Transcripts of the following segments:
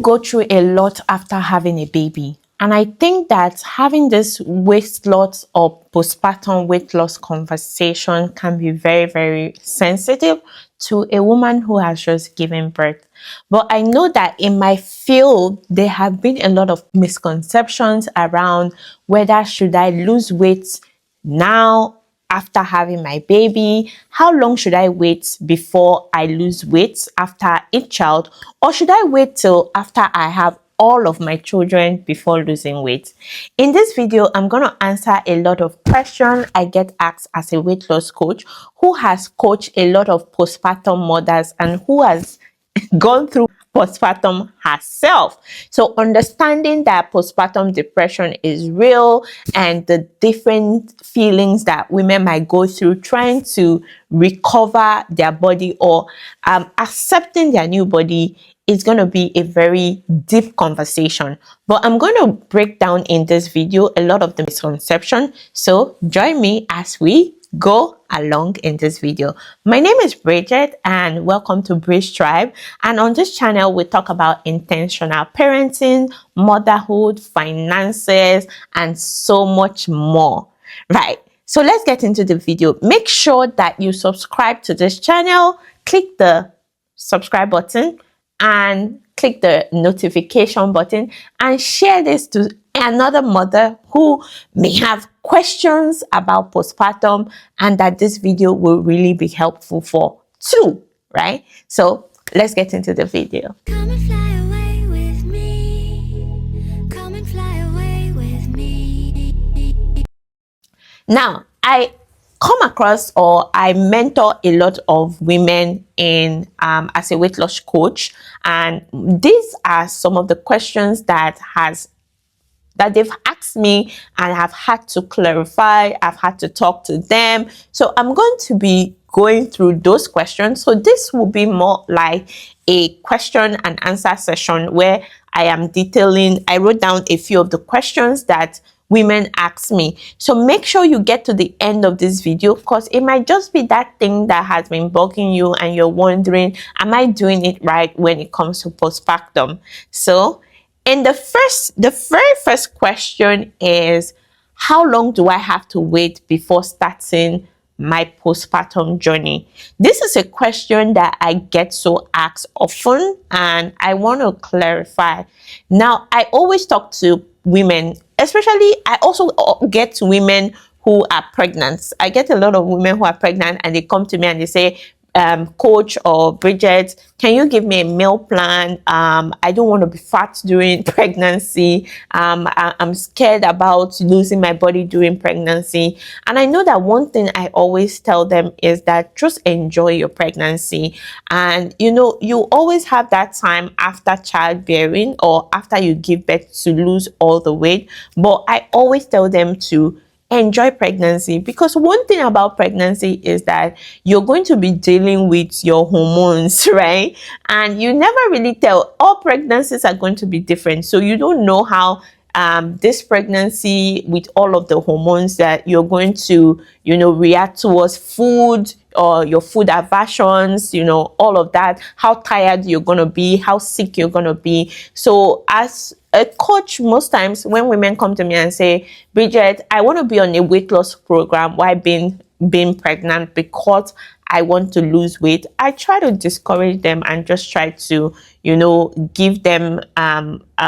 go through a lot after having a baby. And I think that having this weight loss or postpartum weight loss conversation can be very, very sensitive to a woman who has just given birth. But I know that in my field, there have been a lot of misconceptions around whether should I lose weight now after having my baby, how long should I wait before I lose weight after each child, or should I wait till after I have all of my children before losing weight? In this video, I'm going to answer a lot of questions I get asked as a weight loss coach who has coached a lot of postpartum mothers and who has gone through postpartum herself. So understanding that postpartum depression is real and the different feelings that women might go through trying to recover their body or accepting their new body is going to be a very deep conversation. But I'm going to break down in this video a lot of the misconception. So join me as we go along in this video. My name is Bridget and welcome to Bridge Tribe. And on this channel, we talk about intentional parenting, motherhood, finances, and so much more. Right. So let's get into the video. Make sure that you subscribe to this channel, click the subscribe button and click the notification button and share this to another mother who may have questions about postpartum and that this video will really be helpful for too, right? So let's get into the video. Come and fly away with me. Come and fly away with me. Now, I come across or I mentor a lot of women in as a weight loss coach, and these are some of the questions that they've asked me and I've had to clarify, I've had to talk to them. So I'm going to be going through those questions. So this will be more like a question and answer session where I am detailing, I wrote down a few of the questions that women ask me. So make sure you get to the end of this video because it might just be that thing that has been bugging you and you're wondering, am I doing it right when it comes to postpartum? So and the very first question is, how long do I have to wait before starting my postpartum journey? This is a question that I get so asked often, and I want to clarify. Now, I always talk to women, especially I also get women who are pregnant. I get a lot of women who are pregnant and they come to me and they say, coach or Bridget, can you give me a meal plan? I don't want to be fat during pregnancy. I'm scared about losing my body during pregnancy. And I know that one thing I always tell them is that just enjoy your pregnancy. And you know, you always have that time after childbearing or after you give birth to lose all the weight. But I always tell them to enjoy pregnancy, because one thing about pregnancy is that you're going to be dealing with your hormones, right? And you never really tell. All pregnancies are going to be different, so you don't know how this pregnancy with all of the hormones that you're going to, you know, react towards food or your food aversions, you know, all of that, how tired you're going to be, how sick you're going to be. So as a coach, most times when women come to me and say, Bridget, I want to be on a weight loss program while being pregnant because I want to lose weight, I try to discourage them and just try to, you know, give them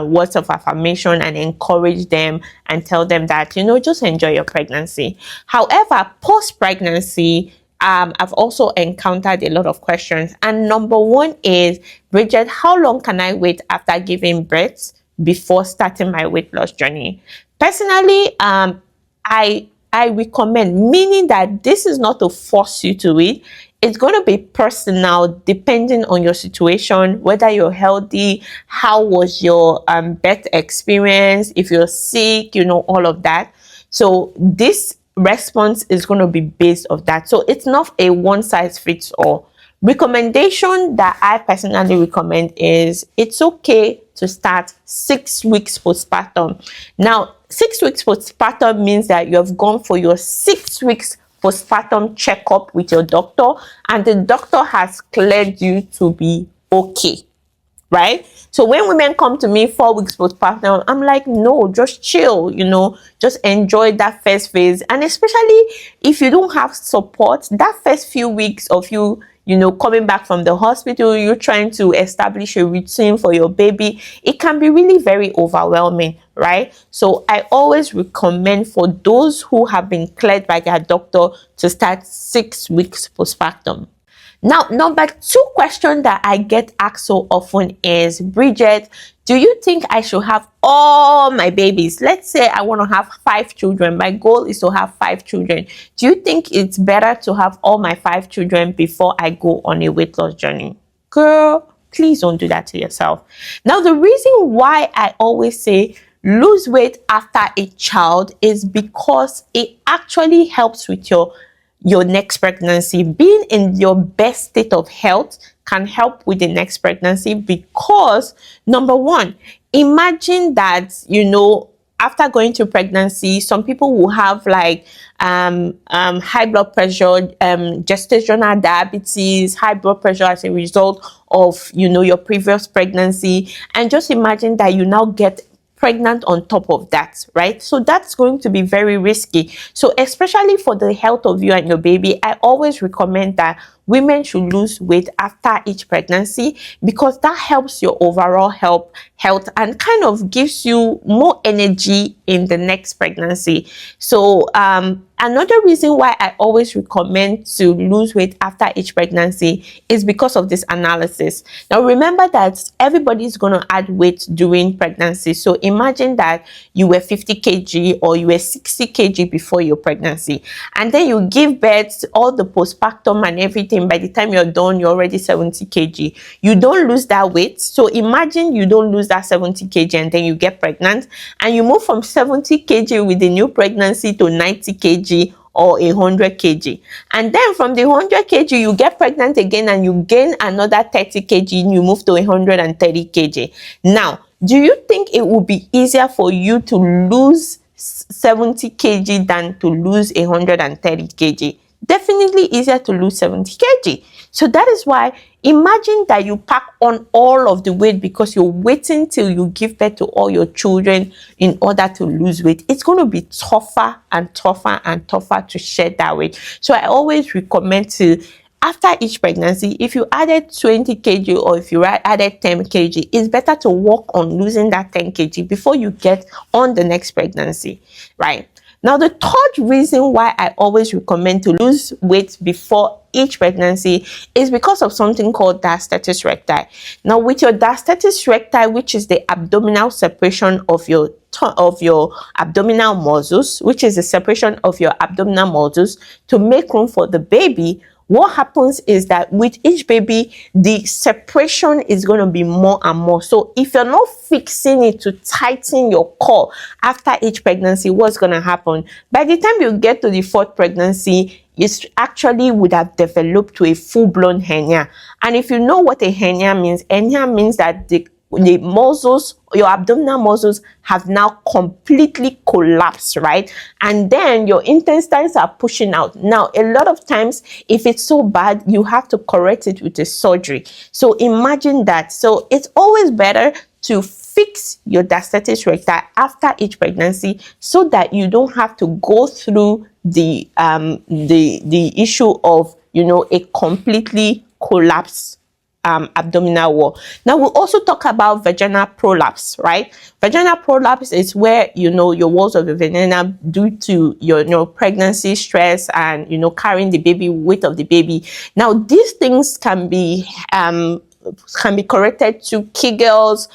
words of affirmation and encourage them and tell them that, you know, just enjoy your pregnancy. However, post-pregnancy, I've also encountered a lot of questions. And number one is, Bridget, how long can I wait after giving birth before starting my weight loss journey? Personally, I recommend, meaning that this is not to force you to it. It's going to be personal depending on your situation, whether you're healthy, how was your birth experience, if you're sick, you know, all of that. So this response is going to be based off that. So it's not a one size fits all. Recommendation that I personally recommend is it's okay to start 6 weeks postpartum. Now, 6 weeks postpartum means that you have gone for your 6 weeks postpartum checkup with your doctor and the doctor has cleared you to be okay. right? So when women come to me 4 weeks postpartum, I'm like, no, just chill, just enjoy that first phase. And especially if you don't have support, that first few weeks of coming back from the hospital, you're trying to establish a routine for your baby, it can be really very overwhelming, right? So I always recommend for those who have been cleared by their doctor to start 6 weeks postpartum. Now, number 2 question that I get asked so often is, Bridget, do you think I should have all my babies? Let's say I want to have 5 children. My goal is to have 5 children. Do you think it's better to have all my 5 children before I go on a weight loss journey? Girl, please don't do that to yourself. Now, the reason why I always say lose weight after a child is because it actually helps with your next pregnancy. Being in your best state of health can help with the next pregnancy because, number one, imagine that, after going through pregnancy, some people will have like high blood pressure, gestational diabetes, high blood pressure as a result of, your previous pregnancy. And just imagine that you now get pregnant on top of that, right? So that's going to be very risky. So especially for the health of you and your baby, I always recommend that women should lose weight after each pregnancy because that helps your overall health and kind of gives you more energy in the next pregnancy. So another reason why I always recommend to lose weight after each pregnancy is because of this analysis. Now remember that everybody's going to add weight during pregnancy. So imagine that you were 50 kg or you were 60 kg before your pregnancy, and then you give birth, all the postpartum and everything. By the time you're done, you're already 70 kg. You don't lose that weight. So imagine you don't lose that 70 kg and then you get pregnant and you move from 70 kg with the new pregnancy to 90 kg or 100 kg. And then from the 100 kg, you get pregnant again and you gain another 30 kg and you move to 130 kg. Now, do you think it would be easier for you to lose 70 kg than to lose 130 kg? Definitely easier to lose 70 kg. So that is why, imagine that you pack on all of the weight because you're waiting till you give birth to all your children in order to lose weight. It's going to be tougher and tougher and tougher to shed that weight. So I always recommend to, after each pregnancy, if you added 20 kg or if you added 10 kg, it's better to work on losing that 10 kg before you get on the next pregnancy, right? Now, the third reason why I always recommend to lose weight before each pregnancy is because of something called diastasis recti. Now, with your diastasis recti, which is the abdominal separation of your abdominal muscles, which is the separation of your abdominal muscles to make room for the baby, what happens is that with each baby, the separation is going to be more and more. So if you're not fixing it to tighten your core after each pregnancy, what's going to happen? By the time you get to the 4th pregnancy, it actually would have developed to a full-blown hernia. And if you know what a hernia means that the muscles, your abdominal muscles have now completely collapsed, right? And then your intestines are pushing out. Now, a lot of times, if it's so bad, you have to correct it with a surgery. So imagine that. So it's always better to fix your diastasis recti after each pregnancy so that you don't have to go through the issue of, a completely collapsed abdominal wall. Now, we'll also talk about vaginal prolapse, right? Vaginal prolapse is where, your walls of the vagina, due to your pregnancy stress and, carrying the baby, weight of the baby. Now, these things can be corrected to Kegels,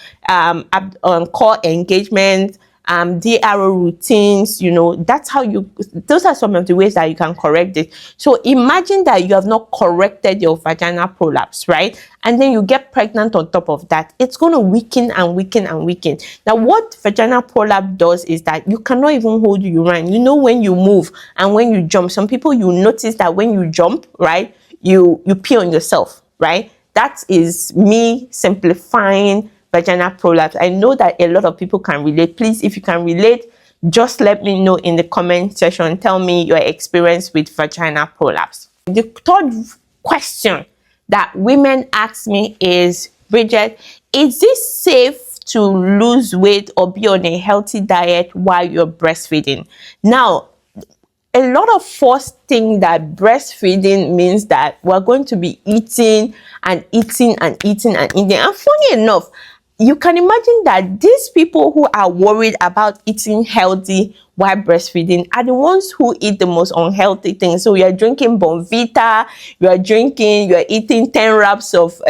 core engagement, DRO routines. That's how those are some of the ways that you can correct it. So imagine that you have not corrected your vaginal prolapse, right? And then you get pregnant on top of that. It's going to weaken and weaken and weaken. Now, what vaginal prolapse does is that you cannot even hold urine. When you move and when you jump, some people, you notice that when you jump, right, you pee on yourself, right? That is me simplifying vaginal prolapse. I know that a lot of people can relate. Please, if you can relate, just let me know in the comment section. Tell me your experience with vaginal prolapse. The third question that women ask me is, Bridget, is it safe to lose weight or be on a healthy diet while you're breastfeeding? Now, a lot of us think that breastfeeding means that we're going to be eating and eating and eating and eating. And funny enough, you can imagine that these people who are worried about eating healthy while breastfeeding are the ones who eat the most unhealthy things. So you're drinking Bonvita, you're eating 10 wraps of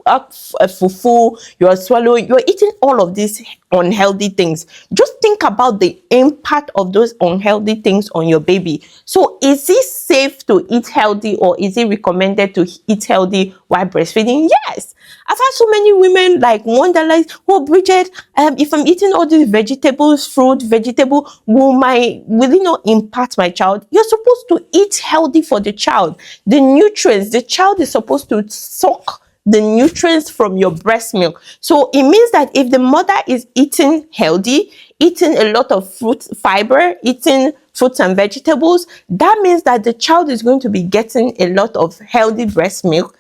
fufu, you're swallowing, you're eating all of these unhealthy things. Just think about the impact of those unhealthy things on your baby. So is it safe to eat healthy, or is it recommended to eat healthy while breastfeeding? Yes. I've had so many women like wonder, like, oh Bridget, if I'm eating all these vegetables, fruit, vegetable, will it not impact my child? You're supposed to eat healthy for the child. The nutrients, the child is supposed to suck the nutrients from your breast milk. So it means that if the mother is eating healthy, eating a lot of fruit fiber, eating fruits and vegetables, that means that the child is going to be getting a lot of healthy breast milk,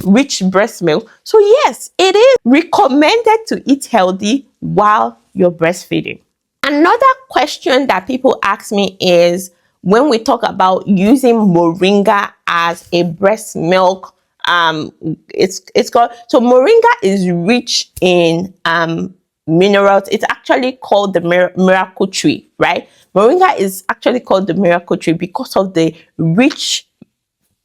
rich breast milk. So yes, it is recommended to eat healthy while you're breastfeeding. Another question that people ask me is, when we talk about using moringa as a breast milk, it's called, so moringa is rich in minerals. It's actually called the miracle tree, right? Moringa is actually called the miracle tree because of the rich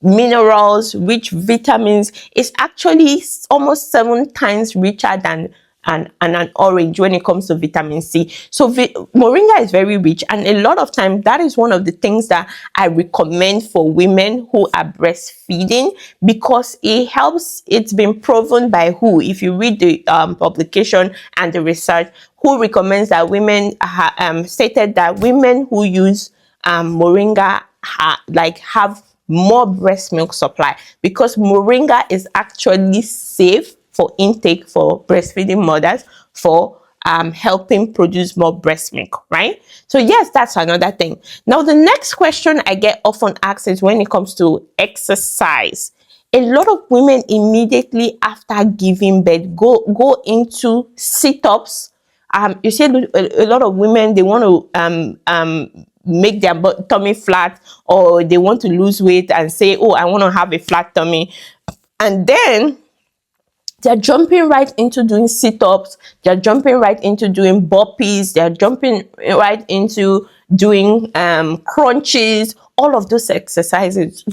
minerals, rich vitamins. Is actually almost 7 times richer than an orange when it comes to vitamin C. So moringa is very rich, and a lot of times that is one of the things that I recommend for women who are breastfeeding, because it helps. It's been proven by WHO. If you read the publication and the research, WHO recommends that women stated that women who use moringa have more breast milk supply, because moringa is actually safe for intake for breastfeeding mothers, for helping produce more breast milk, right? So yes, that's another thing. Now, the next question I get often asked is when it comes to exercise. A lot of women immediately after giving birth go into sit-ups. You see a lot of women, they want to make their tummy flat, or they want to lose weight and say, oh, I want to have a flat tummy, and then they're jumping right into doing sit-ups, they're jumping right into doing burpees, they're jumping right into doing crunches. All of those exercises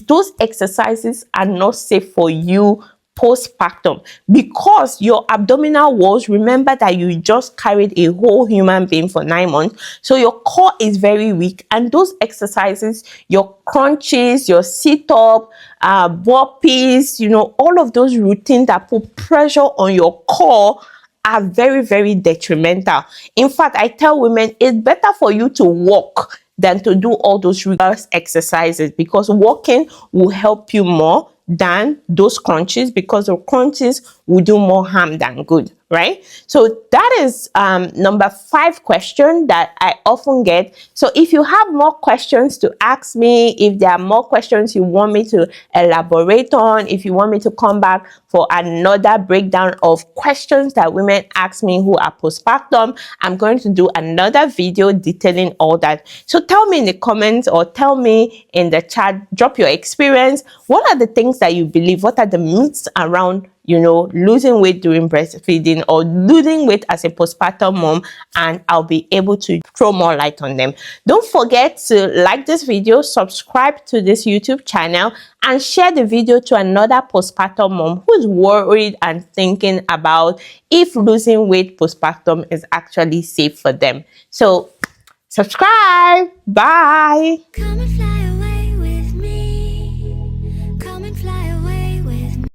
are not safe for you postpartum, because your abdominal walls, remember that you just carried a whole human being for 9 months, so your core is very weak, and those exercises, your crunches, your sit-up, burpees, all of those routines that put pressure on your core are very, very detrimental. In fact, I tell women it's better for you to walk than to do all those rigorous exercises, because walking will help you more than those crunches, because the crunches will do more harm than good, right? So that is number 5 question that I often get. So if you have more questions to ask me, if there are more questions you want me to elaborate on, if you want me to come back for another breakdown of questions that women ask me who are postpartum, I'm going to do another video detailing all that. So tell me in the comments, or tell me in the chat, drop your experience. What are the things that you believe? What are the myths around losing weight during breastfeeding, or losing weight as a postpartum mom? And I'll be able to throw more light on them. Don't forget to like this video, subscribe to this YouTube channel, and share the video to another postpartum mom who's worried and thinking about if losing weight postpartum is actually safe for them. So subscribe. Bye.